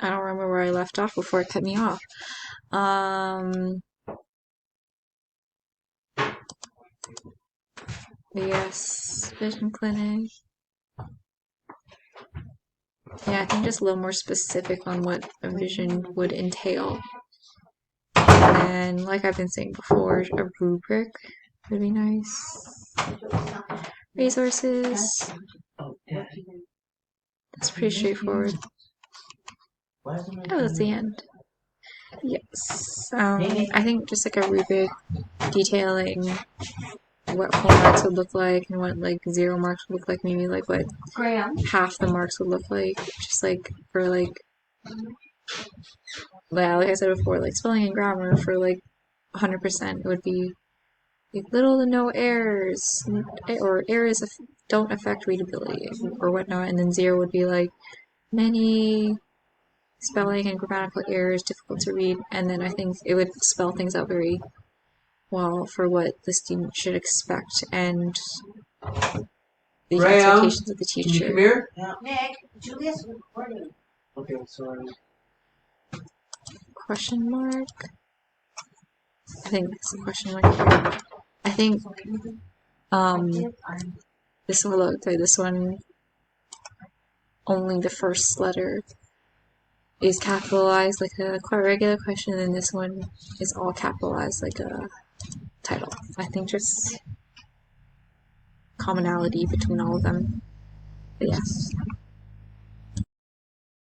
I don't remember where I left off before it cut me off. Yes, vision clinic. Yeah, I think just a little more specific on what a vision would entail. And like I've been saying before, a rubric would be nice. Resources. That's pretty straightforward. Oh, that's the end. Yes. I think just like a rubric detailing what full marks would look like and what like 0 marks would look like, maybe like what half the marks would look like, just like for like, yeah, like I said before, like spelling and grammar for like 100% it would be like little to no errors, or errors don't affect readability or whatnot, and then 0 would be like many spelling and grammatical errors difficult to read, and then I think it would spell things out very well for what the student should expect and the expectations of the teacher. Can you come here? Yeah. Nick, Julia's recording. Okay, sorry. Question mark? I think it's a question mark here. I think this will look like this one, only the first letter is capitalized like a quite regular question, and then this one is all capitalized like a title. I think just commonality between all of them. But yes.